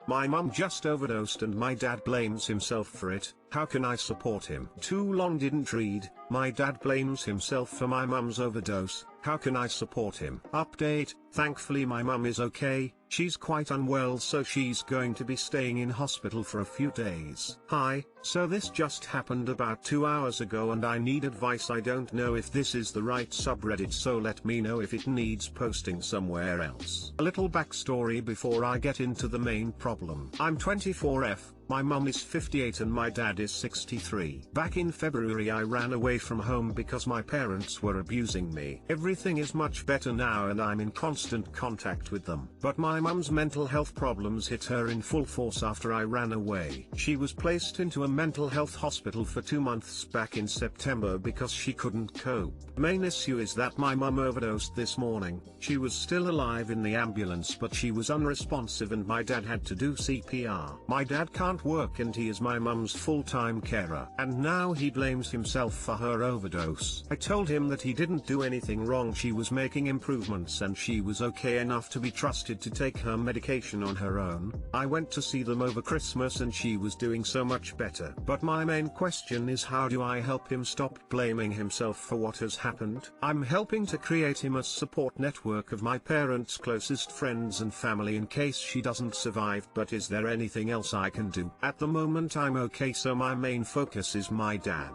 My mum just overdosed and my dad blames himself for it. How can I support him? Too long didn't read. My dad blames himself for my mum's overdose. How can I support him? Update: thankfully my mum is okay. She's quite unwell, so she's going to be staying in hospital for a few days. Hi, so this just happened about 2 hours ago and I need advice. I don't know if this is the right subreddit, so let me know if it needs posting somewhere else. A little backstory before I get into the main problem. I'm 24F. My mum is 58 and my dad is 63. Back in February I ran away from home because my parents were abusing me. Everything is much better now and I'm in constant contact with them. But my mum's mental health problems hit her in full force after I ran away. She was placed into a mental health hospital for 2 months back in September because she couldn't cope. Main issue is that my mum overdosed this morning. She was still alive in the ambulance but she was unresponsive and my dad had to do CPR. My dad can't work and he is my mum's full-time carer. And now he blames himself for her overdose. I told him that he didn't do anything wrong. She was making improvements and she was okay enough to be trusted to take her medication on her own. I went to see them over Christmas and she was doing so much better. But my main question is, how do I help him stop blaming himself for what has happened? I'm helping to create him a support network of my parents' closest friends and family in case she doesn't survive. But is there anything else I can do? At the moment I'm okay, so my main focus is my dad.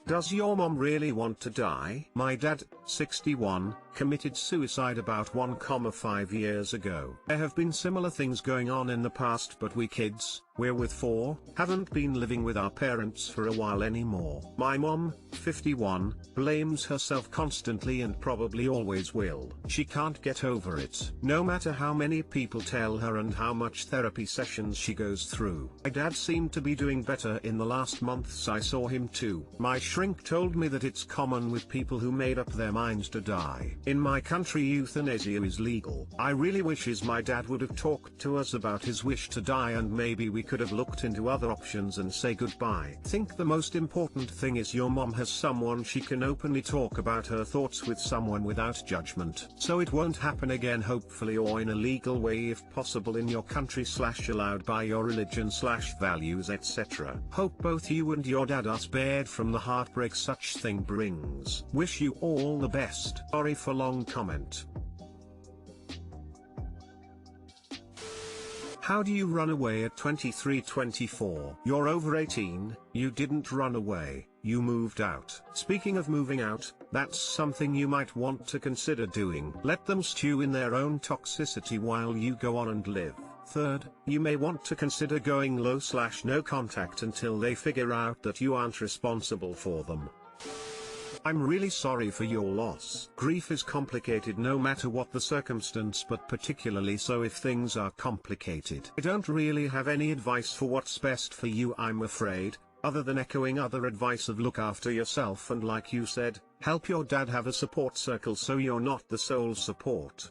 Does your mom really want to die? My dad, 61, committed suicide about 1.5 years ago. There have been similar things going on in the past, but we kids, we're with 4, haven't been living with our parents for a while anymore. My mom, 51, blames herself constantly and probably always will. She can't get over it, no matter how many people tell her and how much therapy sessions she goes through. My dad seemed to be doing better in the last months. I saw him too. My shrink told me that it's common with people who made up their minds to die. In my country euthanasia is legal. I really wishes my dad would have talked to us about his wish to die and maybe we could have looked into other options and say goodbye. I think the most important thing is your mom has someone she can openly talk about her thoughts with, someone without judgment. So it won't happen again, hopefully, or in a legal way if possible in your country / allowed by your religion / values, etc. Hope both you and your dad are spared from the heartbreak such thing brings. Wish you all the best. Sorry for long comment. How do you run away at 23-24? You're over 18, you didn't run away, you moved out. Speaking of moving out, that's something you might want to consider doing. Let them stew in their own toxicity while you go on and live. Third, you may want to consider going low / no contact until they figure out that you aren't responsible for them. I'm really sorry for your loss. Grief is complicated no matter what the circumstance, but particularly so if things are complicated. I don't really have any advice for what's best for you, I'm afraid, other than echoing other advice of look after yourself and, like you said, help your dad have a support circle so you're not the sole support.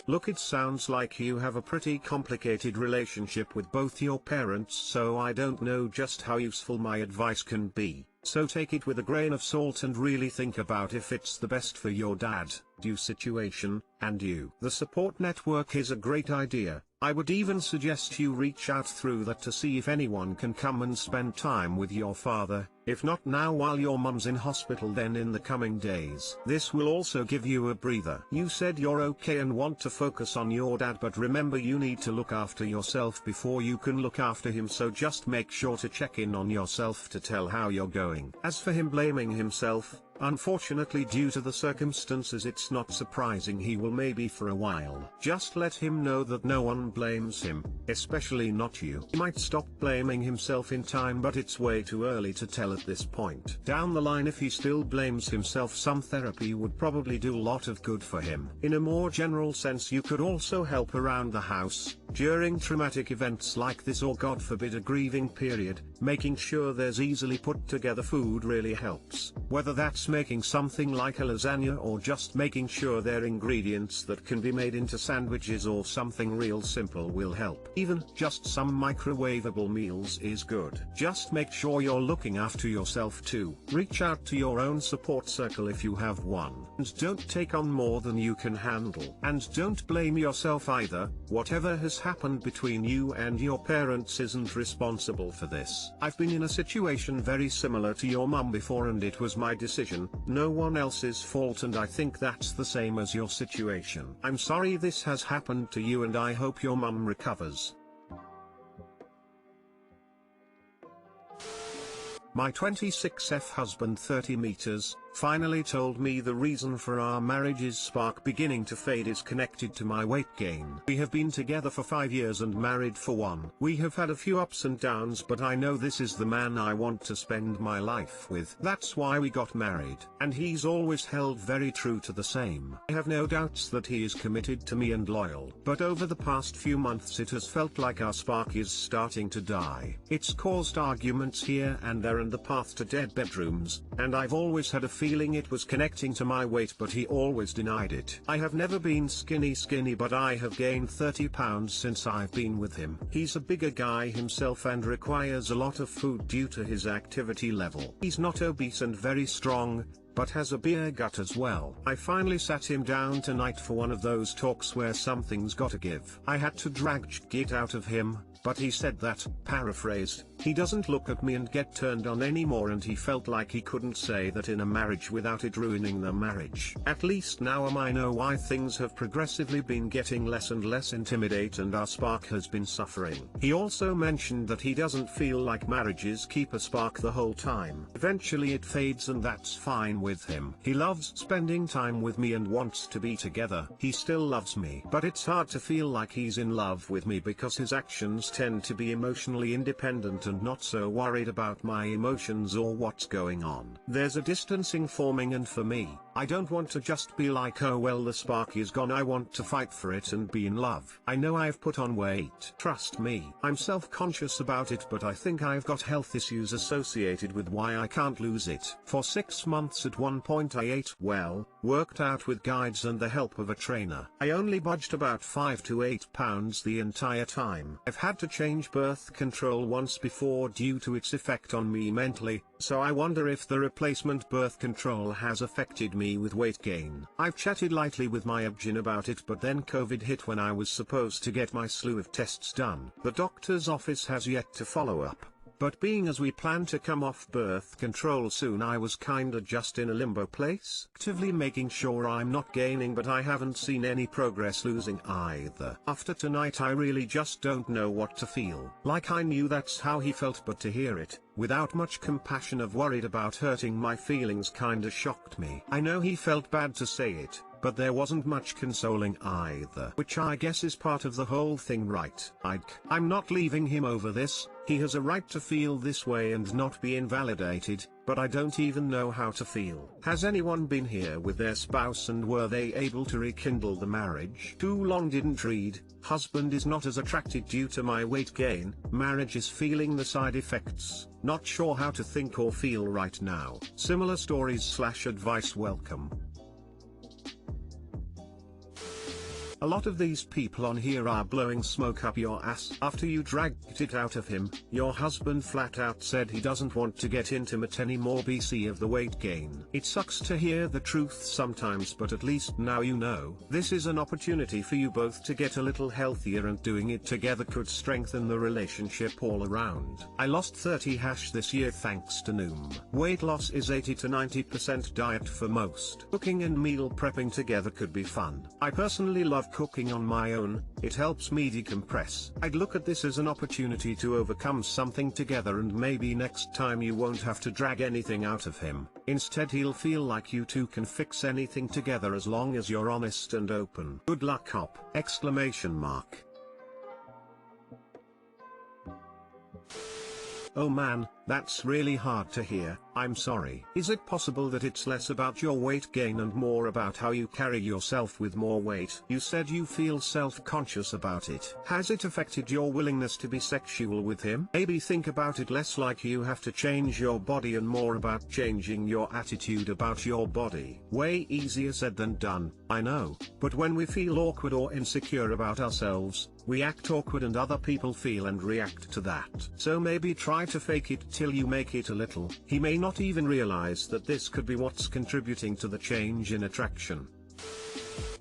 Look, it sounds like you have a pretty complicated relationship with both your parents, so I don't know just how useful my advice can be. So take it with a grain of salt and really think about if it's the best for your dad, your situation, and you. The support network is a great idea. I would even suggest you reach out through that to see if anyone can come and spend time with your father, if not now while your mum's in hospital then in the coming days. This will also give you a breather. You said you're okay and want to focus on your dad, but remember you need to look after yourself before you can look after him, so just make sure to check in on yourself to tell how you're going. As for him blaming himself, unfortunately due to the circumstances it's not surprising he will, maybe for a while. Just let him know that no one blames him, especially not you. He might stop blaming himself in time, but it's way too early to tell at this point. Down the line, if he still blames himself, some therapy would probably do a lot of good for him. In a more general sense, you could also help around the house, during traumatic events like this, or God forbid a grieving period. Making sure there's easily put together food really helps. Whether that's making something like a lasagna or just making sure there are ingredients that can be made into sandwiches or something real simple will help. Even just some microwavable meals is good. Just make sure you're looking after yourself too. Reach out to your own support circle if you have one. And don't take on more than you can handle. And don't blame yourself either. Whatever has happened between you and your parents isn't responsible for this. I've been in a situation very similar to your mum before, and it was my decision, no one else's fault, and I think that's the same as your situation. I'm sorry this has happened to you, and I hope your mum recovers. My 26F husband 30 meters, finally told me the reason for our marriage's spark beginning to fade is connected to my weight gain. We have been together for 5 years and married for 1. We have had a few ups and downs, but I know this is the man I want to spend my life with. That's why we got married. And he's always held very true to the same. I have no doubts that he is committed to me and loyal. But over the past few months it has felt like our spark is starting to die. It's caused arguments here and there and the path to dead bedrooms, and I've always had a feeling it was connecting to my weight, but he always denied it. I have never been skinny, but I have gained 30 pounds since I've been with him. He's a bigger guy himself and requires a lot of food due to his activity level. He's not obese and very strong, but has a beer gut as well. I finally sat him down tonight for one of those talks where something's gotta give. I had to drag it out of him, but he said that, paraphrased, he doesn't look at me and get turned on anymore, and he felt like he couldn't say that in a marriage without it ruining the marriage. At least now I know why things have progressively been getting less and less intimidate and our spark has been suffering. He also mentioned that he doesn't feel like marriages keep a spark the whole time. Eventually it fades, and that's fine with him. He loves spending time with me and wants to be together. He still loves me, but it's hard to feel like he's in love with me because his actions tend to be emotionally independent and not so worried about my emotions or what's going on. There's a distancing forming, and for me, I don't want to just be like, oh well, the spark is gone. I want to fight for it and be in love. I know I've put on weight. Trust me, I'm self-conscious about it, but I think I've got health issues associated with why I can't lose it. For 6 months at one point I ate well, worked out with guides and the help of a trainer. I only budged about 5 to 8 pounds the entire time. I've had to change birth control once before due to its effect on me mentally, so I wonder if the replacement birth control has affected me with weight gain. I've chatted lightly with my obgyn about it, but then COVID hit when I was supposed to get my slew of tests done. The doctor's office has yet to follow up. But being as we plan to come off birth control soon, I was kinda just in a limbo place, actively making sure I'm not gaining, but I haven't seen any progress losing either. After tonight I really just don't know what to feel. Like I knew that's how he felt, but to hear it, without much compassion of worried about hurting my feelings, kinda shocked me. I know he felt bad to say it, but there wasn't much consoling either. Which I guess is part of the whole thing, right? I'm not leaving him over this. He has a right to feel this way and not be invalidated, but I don't even know how to feel. Has anyone been here with their spouse and were they able to rekindle the marriage? Too long didn't read. Husband is not as attracted due to my weight gain. Marriage is feeling the side effects. Not sure how to think or feel right now. Similar stories / advice welcome. A lot of these people on here are blowing smoke up your ass. After you dragged it out of him, your husband flat out said he doesn't want to get intimate anymore BC of the weight gain. It sucks to hear the truth sometimes, but at least now you know. This is an opportunity for you both to get a little healthier, and doing it together could strengthen the relationship all around. I lost 30 this year thanks to Noom. Weight loss is 80 to 90% diet for most. Cooking and meal prepping together could be fun. I personally love cooking on my own. It helps me decompress. I'd look at this as an opportunity to overcome something together, and maybe next time you won't have to drag anything out of him. Instead he'll feel like you two can fix anything together as long as you're honest and open. Good luck, Hop! Exclamation mark. Oh man, that's really hard to hear. I'm sorry. Is it possible that it's less about your weight gain and more about how you carry yourself with more weight? You said you feel self-conscious about it. Has it affected your willingness to be sexual with him? Maybe think about it less like you have to change your body and more about changing your attitude about your body. Way easier said than done, I know, but when we feel awkward or insecure about ourselves, we act awkward and other people feel and react to that. So maybe try to fake it till you make it a little. He may not even realize that this could be what's contributing to the change in attraction.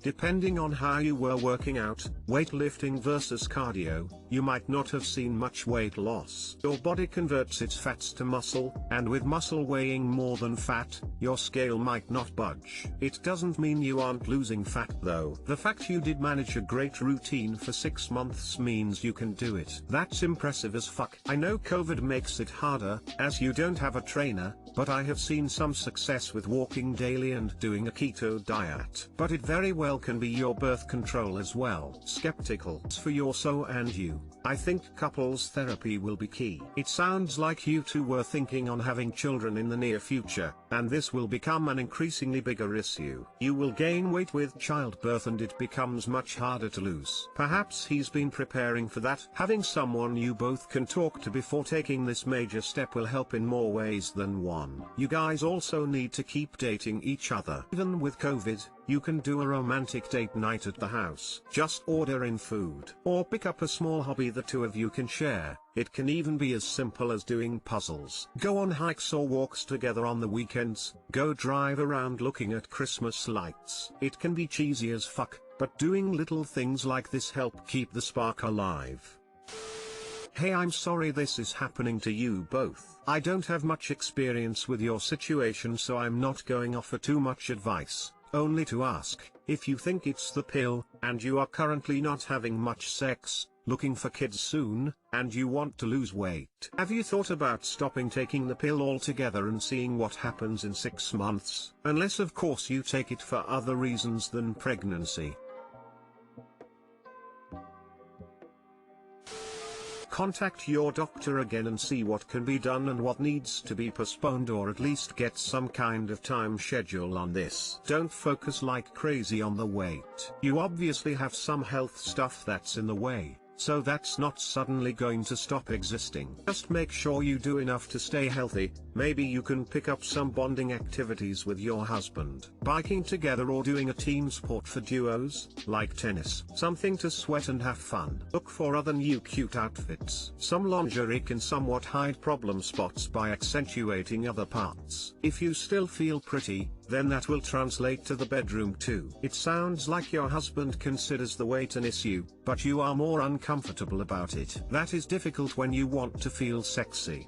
Depending on how you were working out, weightlifting versus cardio, you might not have seen much weight loss. Your body converts its fats to muscle, and with muscle weighing more than fat, your scale might not budge. It doesn't mean you aren't losing fat though. The fact you did manage a great routine for 6 months means you can do it. That's impressive as fuck. I know COVID makes it harder, as you don't have a trainer, but I have seen some success with walking daily and doing a keto diet. But it very well can be your birth control as well. Skeptical for your so and you. I think couples therapy will be key. It sounds like you two were thinking on having children in the near future, and this will become an increasingly bigger issue. You will gain weight with childbirth and it becomes much harder to lose. Perhaps he's been preparing for that. Having someone you both can talk to before taking this major step will help in more ways than one. You guys also need to keep dating each other. Even with COVID, you can do a romantic date night at the house. Just order in food, or pick up a small hobby the two of you can share. It can even be as simple as doing puzzles. Go on hikes or walks together on the weekends. Go drive around looking at Christmas lights. It can be cheesy as fuck, but doing little things like this help keep the spark alive. Hey, I'm sorry this is happening to you both. I don't have much experience with your situation, so I'm not going to offer too much advice. Only to ask, if you think it's the pill, and you are currently not having much sex, looking for kids soon, and you want to lose weight. Have you thought about stopping taking the pill altogether and seeing what happens in 6 months? Unless of course you take it for other reasons than pregnancy. Contact your doctor again and see what can be done and what needs to be postponed, or at least get some kind of time schedule on this. Don't focus like crazy on the weight. You obviously have some health stuff that's in the way, so that's not suddenly going to stop existing. Just make sure you do enough to stay healthy. Maybe you can pick up some bonding activities with your husband. Biking together or doing a team sport for duos, like tennis. Something to sweat and have fun. Look for other new cute outfits. Some lingerie can somewhat hide problem spots by accentuating other parts. If you still feel pretty, then that will translate to the bedroom too. It sounds like your husband considers the weight an issue, but you are more uncomfortable about it. That is difficult when you want to feel sexy.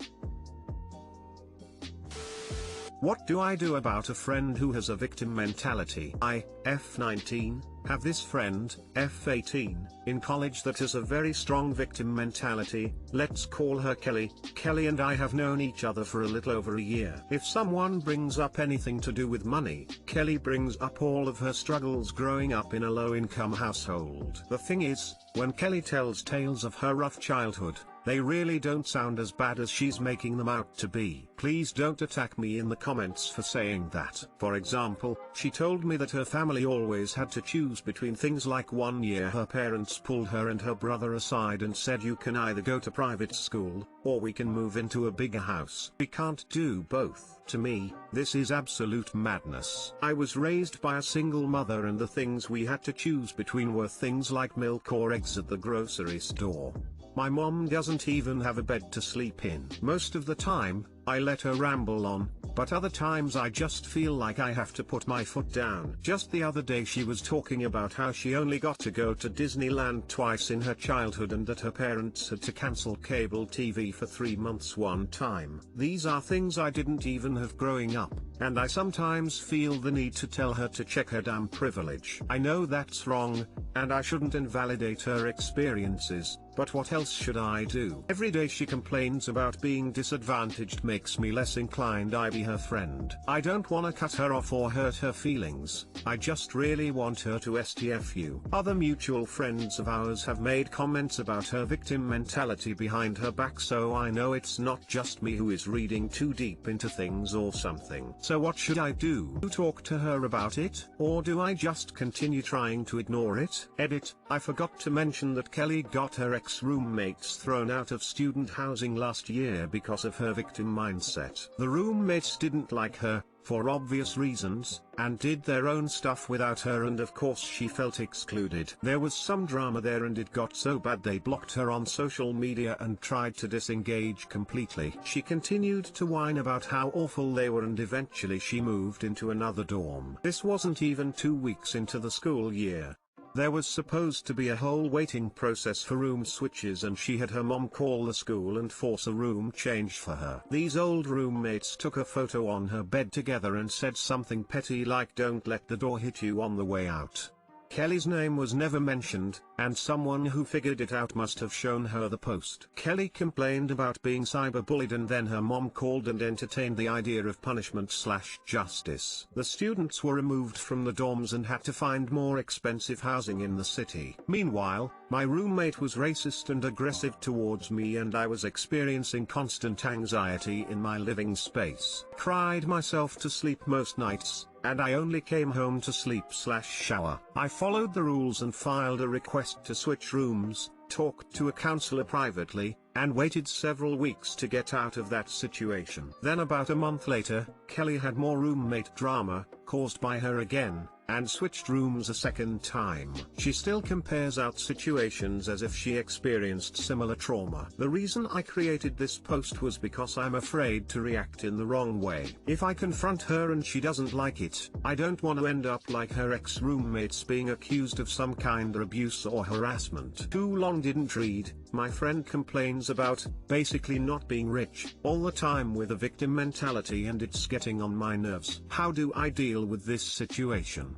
What do I do about a friend who has a victim mentality? I, F19, have this friend, F18, in college that has a very strong victim mentality. Let's call her Kelly. Kelly and I have known each other for a little over a year. If someone brings up anything to do with money, Kelly brings up all of her struggles growing up in a low-income household. The thing is, when Kelly tells tales of her rough childhood, they really don't sound as bad as she's making them out to be. Please don't attack me in the comments for saying that. For example, she told me that her family always had to choose between things like one year her parents pulled her and her brother aside and said, you can either go to private school, or we can move into a bigger house. We can't do both. To me, this is absolute madness. I was raised by a single mother and the things we had to choose between were things like milk or eggs at the grocery store. My mom doesn't even have a bed to sleep in. Most of the time, I let her ramble on, but other times I just feel like I have to put my foot down. Just the other day she was talking about how she only got to go to Disneyland twice in her childhood and that her parents had to cancel cable TV for 3 months one time. These are things I didn't even have growing up, and I sometimes feel the need to tell her to check her damn privilege. I know that's wrong, and I shouldn't invalidate her experiences, but what else should I do? Every day she complains about being disadvantaged makes me less inclined to be her friend. I don't want to cut her off or hurt her feelings, I just really want her to STFU. Other mutual friends of ours have made comments about her victim mentality behind her back, so I know it's not just me who is reading too deep into things or something. So what should I do? Talk to her about it, or do I just continue trying to ignore it? Edit, I forgot to mention that Kelly got her ex-roommates thrown out of student housing last year because of her victim mindset. The roommates didn't like her, for obvious reasons, and did their own stuff without her, and of course she felt excluded. There was some drama there and it got so bad they blocked her on social media and tried to disengage completely. She continued to whine about how awful they were and eventually she moved into another dorm. This wasn't even 2 weeks into the school year. There was supposed to be a whole waiting process for room switches, and she had her mom call the school and force a room change for her. These old roommates took a photo on her bed together and said something petty like, "Don't let the door hit you on the way out." Kelly's name was never mentioned, and someone who figured it out must have shown her the post. Kelly complained about being cyberbullied, and then her mom called and entertained the idea of punishment/justice. The students were removed from the dorms and had to find more expensive housing in the city. Meanwhile, my roommate was racist and aggressive towards me, and I was experiencing constant anxiety in my living space. Cried myself to sleep most nights, and I only came home to sleep/shower. I followed the rules and filed a request to switch rooms, talked to a counselor privately, and waited several weeks to get out of that situation. Then about a month later, Kelly had more roommate drama, caused by her again, and switched rooms a second time. She still compares out situations as if she experienced similar trauma. The reason I created this post was because I'm afraid to react in the wrong way. If I confront her and she doesn't like it, I don't want to end up like her ex-roommates being accused of some kind of abuse or harassment. Too long didn't read. My friend complains about, basically not being rich, all the time with a victim mentality, and it's getting on my nerves. How do I deal with this situation?